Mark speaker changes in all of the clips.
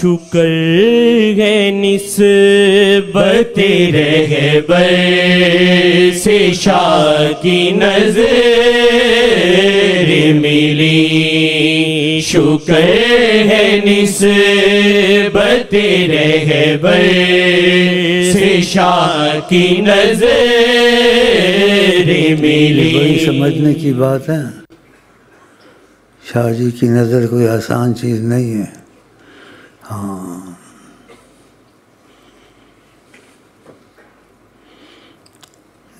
Speaker 1: شکر ہے نسبت رہبر سے شاہ کی نظر ملی، شکر ہے نسبت رہبر سے شاہ کی نظر ملی۔
Speaker 2: بڑی سمجھنے کی بات ہے، شاہ جی کی نظر کوئی آسان چیز نہیں ہے۔ ہاں،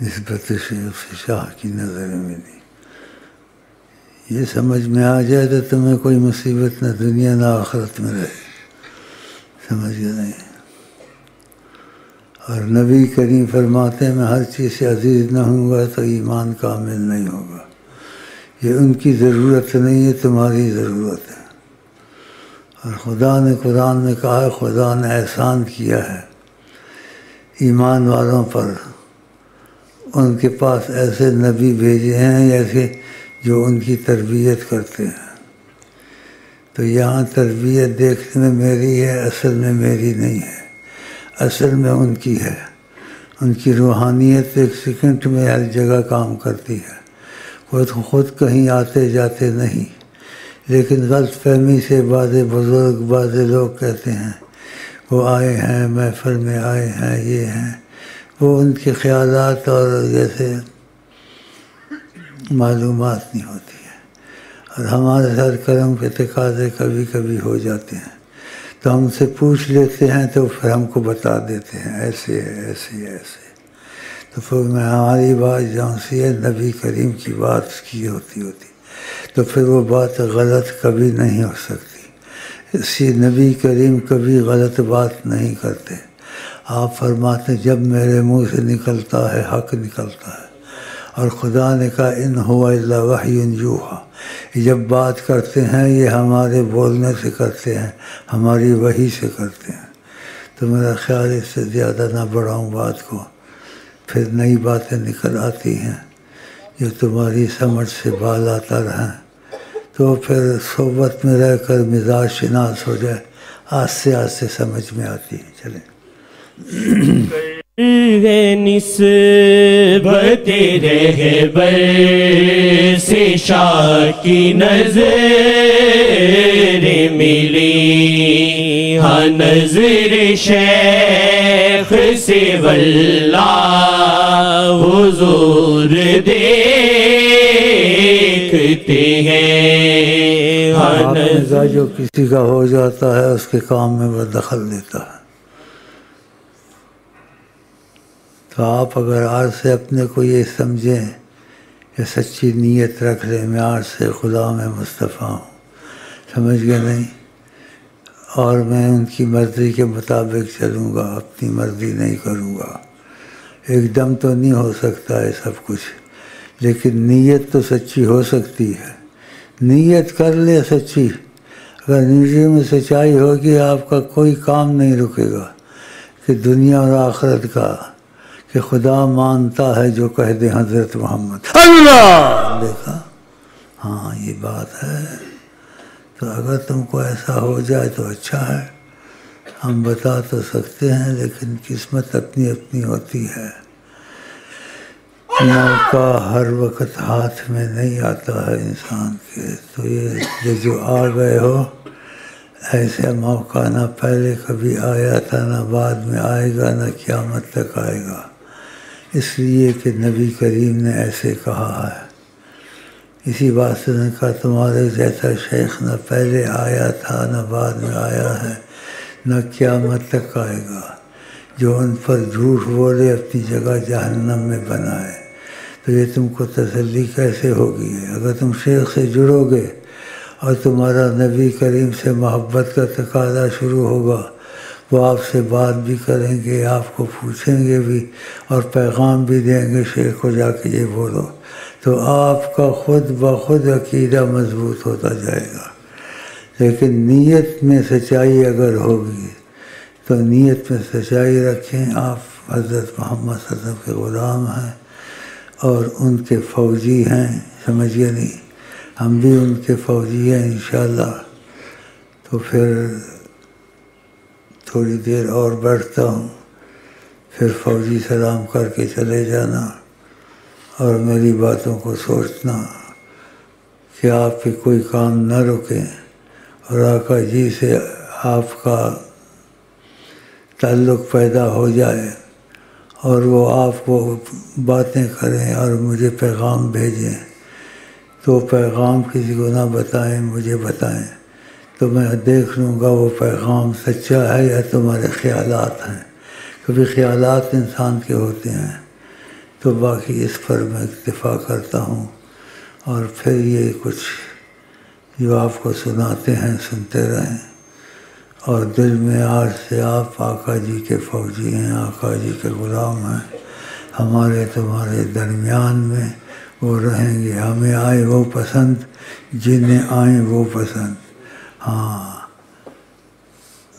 Speaker 2: نسبت شیخ سے شاہ کی نظر ملی، یہ سمجھ میں آ جائے تو تمہیں کوئی مصیبت نہ دنیا نہ آخرت میں رہے، سمجھ گئے نہیں؟ اور نبی کریم فرماتے ہیں میں ہر چیز سے عزیز نہ ہوں گا تو ایمان کامل نہیں ہوگا۔ یہ ان کی ضرورت نہیں ہے، تمہاری ضرورت ہے۔ اور خدا نے قرآن میں کہا ہے خدا نے احسان کیا ہے ایمان والوں پر، ان کے پاس ایسے نبی بھیجے ہیں ایسے جو ان کی تربیت کرتے ہیں۔ تو یہاں تربیت دیکھنے میں میری ہے، اصل میں میری نہیں ہے، اصل میں ان کی ہے۔ ان کی روحانیت ایک سیکنڈ میں ہر جگہ کام کرتی ہے، خود کہیں آتے جاتے نہیں۔ لیکن غلط فہمی سے بعض بزرگ بعض لوگ کہتے ہیں وہ آئے ہیں محفل میں آئے ہیں یہ ہیں، وہ ان کے خیالات اور جیسے معلومات نہیں ہوتی ہے۔ اور ہمارے ساتھ کرم کے تقاضے کبھی کبھی ہو جاتے ہیں تو ہم سے پوچھ لیتے ہیں تو پھر ہم کو بتا دیتے ہیں ایسے ہے ایسے ایسے۔ تو پھر میں ہماری بات جہاں سی ہے نبی کریم کی بات کی ہوتی تو پھر وہ بات غلط کبھی نہیں ہو سکتی۔ اسی نبی کریم کبھی غلط بات نہیں کرتے۔ آپ فرماتے جب میرے منہ سے نکلتا ہے حق نکلتا ہے، اور خدا نے کہا ان هو الا وحی یوحی، جب بات کرتے ہیں یہ ہمارے بولنے سے کرتے ہیں، ہماری وحی سے کرتے ہیں۔ تو میرا خیال اس سے زیادہ نہ بڑھاؤں بات کو، پھر نئی باتیں نکل آتی ہیں جو تمہاری سمجھ سے بالا تر ہیں، تو پھر صحبت میں رہ کر مزاج شناس ہو جائے، آہستہ آہستہ سمجھ میں آتی ہے۔ چلیں
Speaker 1: ہے نسبت رہبر سے شاہ کی نظر ملی، ہاں نظر شیخ سے واللہ حضور دیکھتے ہیں، ہاں
Speaker 2: نظر جو کسی کا ہو جاتا ہے اس کے کام میں وہ دخل دیتا ہے۔ تو آپ اگر آج سے اپنے کو یہ سمجھیں کہ سچی نیت رکھ لیں میں آج سے خدا میں مصطفیٰ ہوں، سمجھ گئے نہیں؟ اور میں ان کی مرضی کے مطابق چلوں گا، اپنی مرضی نہیں کروں گا۔ ایک دم تو نہیں ہو سکتا ہے سب کچھ، لیکن نیت تو سچی ہو سکتی ہے۔ نیت کر لے سچی، اگر نیت میں سچائی ہوگی آپ کا کوئی کام نہیں رکے گا کہ دنیا اور آخرت کا، کہ خدا مانتا ہے جو کہہ دے حضرت محمد اللہ۔ دیکھا، ہاں یہ بات ہے۔ تو اگر تم کو ایسا ہو جائے تو اچھا ہے، ہم بتا تو سکتے ہیں لیکن قسمت اپنی اپنی ہوتی ہے۔ موقع ہر وقت ہاتھ میں نہیں آتا ہے انسان کے، تو یہ جو آ گئے ہو ایسا موقع نہ پہلے کبھی آیا تھا نہ بعد میں آئے گا نہ قیامت تک آئے گا، اس لیے کہ نبی کریم نے ایسے کہا ہے۔ اسی بات سے نے کہا تمہارے جیسا شیخ نہ پہلے آیا تھا نہ بعد میں آیا ہے نہ قیامت تک آئے گا، جو ان پر جھوٹ بولے اپنی جگہ جہنم میں بنائے۔ تو یہ تم کو تسلی کیسے ہوگی؟ اگر تم شیخ سے جڑو گے اور تمہارا نبی کریم سے محبت کا تقاضا شروع ہوگا، وہ آپ سے بات بھی کریں گے، آپ کو پوچھیں گے بھی اور پیغام بھی دیں گے شیخ کو جا کے یہ بولو، تو آپ کا خود بخود عقیدہ مضبوط ہوتا جائے گا۔ لیکن نیت میں سچائی اگر ہوگی تو نیت میں سچائی رکھیں۔ آپ حضرت محمد صلی اللہ علیہ وسلم کے غلام ہیں اور ان کے فوجی ہیں، سمجھیے نہیں؟ ہم بھی ان کے فوجی ہیں انشاءاللہ۔ تو پھر تھوڑی دیر اور بیٹھتا ہوں، پھر فوجی سلام کر کے چلے جانا اور میری باتوں کو سوچنا کہ آپ کے کوئی کام نہ رکیں اور آقا جی سے آپ کا تعلق پیدا ہو جائے اور وہ آپ کو باتیں کریں اور مجھے پیغام بھیجیں، تو پیغام کسی کو نہ بتائیں، مجھے بتائیں تو میں دیکھ لوں گا وہ پیغام سچا ہے یا تمہارے خیالات ہیں۔ کبھی خیالات انسان کے ہوتے ہیں، تو باقی اس پر میں اکتفا کرتا ہوں، اور پھر یہ کچھ جو آپ کو سناتے ہیں سنتے رہیں، اور دل میں آج سے آپ آقا جی کے فوجی ہیں، آقا جی کے غلام ہیں، ہمارے تمہارے درمیان میں وہ رہیں گے، ہمیں آئے وہ پسند جنہیں آئیں وہ پسند۔ ہاں،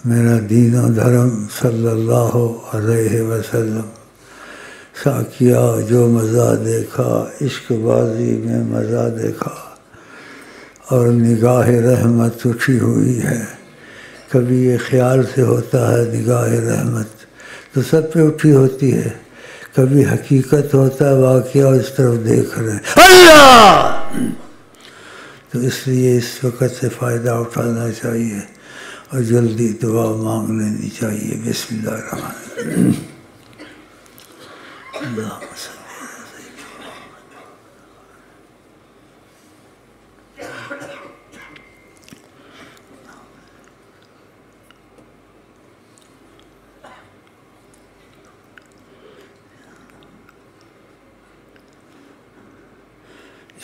Speaker 2: میرا دین و دھرم صلی اللہ علیہ وسلم، ساکیا جو مزہ دیکھا، عشق بازی میں مزہ دیکھا، اور نگاہ رحمت اٹھی ہوئی ہے۔ کبھی یہ خیال سے ہوتا ہے نگاہ رحمت تو سب پہ اٹھی ہوتی ہے، کبھی حقیقت ہوتا ہے واقعہ اور اس طرف دیکھ رہے ہیں اللہ، تو اس لیے اس وقت سے فائدہ اٹھانا چاہیے اور جلدی دعا مانگ لینی چاہیے۔ بسم اللہ الرحمن الرحیم۔ اللہم صلی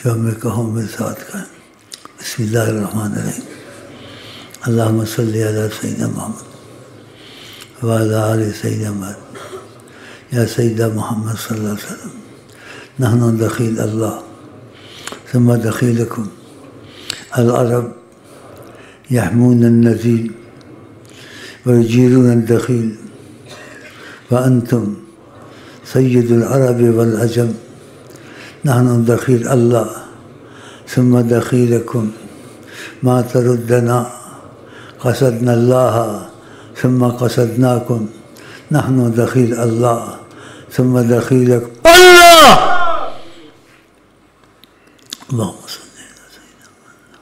Speaker 2: جو میں کہوں میں ساتھ کہیں۔ بسم اللہ الرحمن الرحیم۔ اللہم صلی علی سیدنا محمد وعلی آل سیدنا محمد یا سیدنا محمد صلی اللہ علیہ وسلم۔ نحن دخیل اللہ ثم دخیلکم العرب یحمون النزیل ویجیرون الدخیل وانتم سید العرب والعجم۔ نحن دخیل اللہ ثم دخیلکم ما تردنا قصدنا اللہ ثم قصدناکم۔ نحن دخیل اللہ ثم دخیلکم اللہ۔ اللہم صلی علی سیدنا محمد۔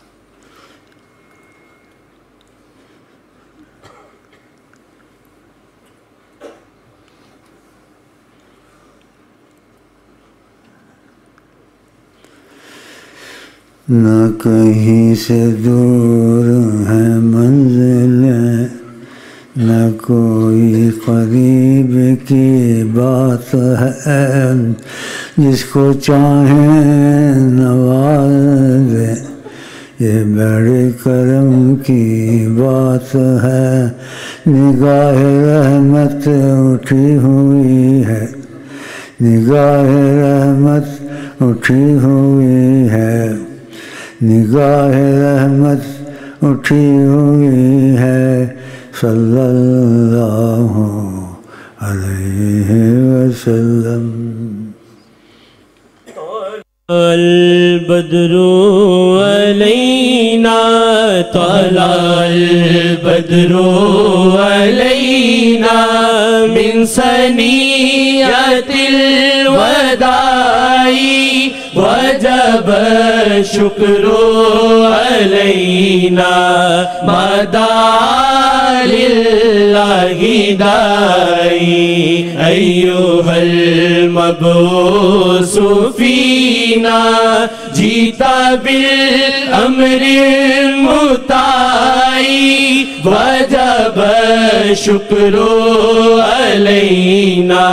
Speaker 2: نہ کہیں سے دور ہے منزلیں، نہ کوئی قریب کی بات ہے، جس کو چاہیں نواز دے، یہ بڑے کرم کی بات ہے۔ نگاہ رحمت اٹھی ہوئی ہے، نگاہ رحمت اٹھی ہوئی ہے، نگاہ رحمت اٹھی ہوئی ہے، صلی اللہ علیہ وسلم۔
Speaker 1: البدر علینا طلع البدر علینا من ثنیۃ الوداع وجب الشکر علینا مدعا للہ داعی ایھا المبعوث فینا جیتا بالامر المطاع وجب الشکر علینا۔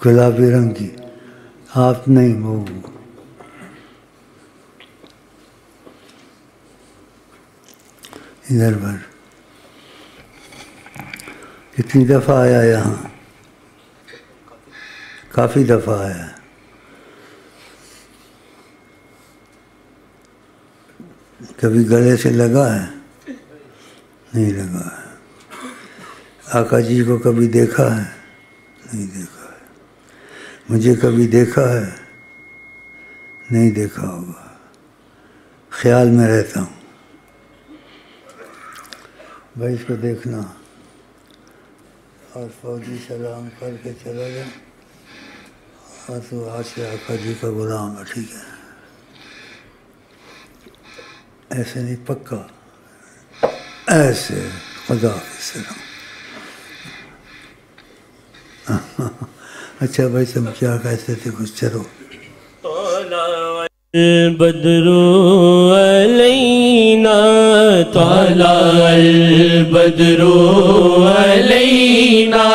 Speaker 2: گلابی رنگ کی آپ نہیں، وہ ادھر پر کتنی دفعہ آیا یہاں؟ کافی دفعہ آیا۔ کبھی گلے سے لگا ہے؟ نہیں لگا ہے۔ آقا جی کو کبھی دیکھا ہے؟ نہیں دیکھا ہے۔ مجھے کبھی دیکھا ہے؟ نہیں دیکھا ہوگا۔ خیال میں رہتا ہوں بھائی، اس کو دیکھنا اور فوجی سلام کر کے چلا جائے اور تو آج سے آقا جی کا غلام ہے، ٹھیک ہے؟ ایسے نہیں، پکا ایسے خدا کی سلام۔ اچھا بھائی، تم کیا کہتے تھے؟ کچھ چلو۔
Speaker 1: البدر علینا طلع البدر علینا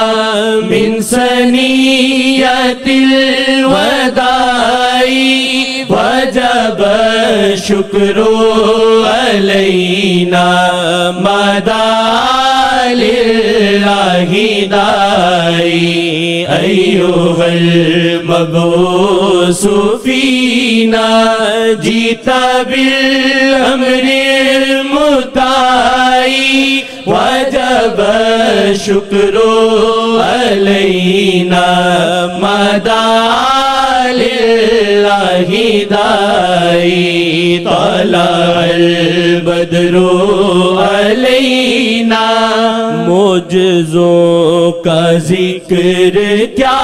Speaker 1: من ثنیۃ الوداع وجب الشکر علینا مدى للہ داعی ایھا المبعوث فینا جیت بالامر المطاع وجب الشکر علینا مدى للہ داعی طلع البدر علینا۔ معجزوں کا ذکر کیا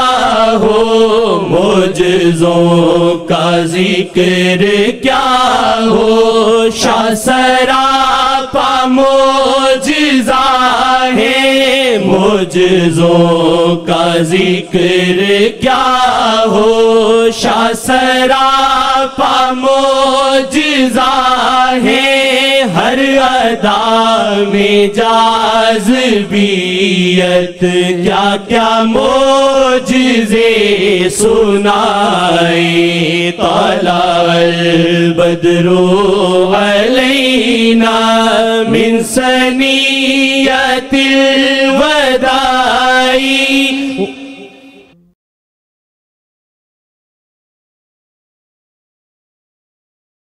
Speaker 1: ہو، معجزوں کا ذکر کیا ہو، شاہ سراپا معجزہ ہے، معجزوں کا ذکر کیا ہو، شاہ سراپا معجزہ ہے، ہر ادا میں جاذبیت کیا کیا معجزے سنائے، طلع البدر علینا من ثنیۃ الوداع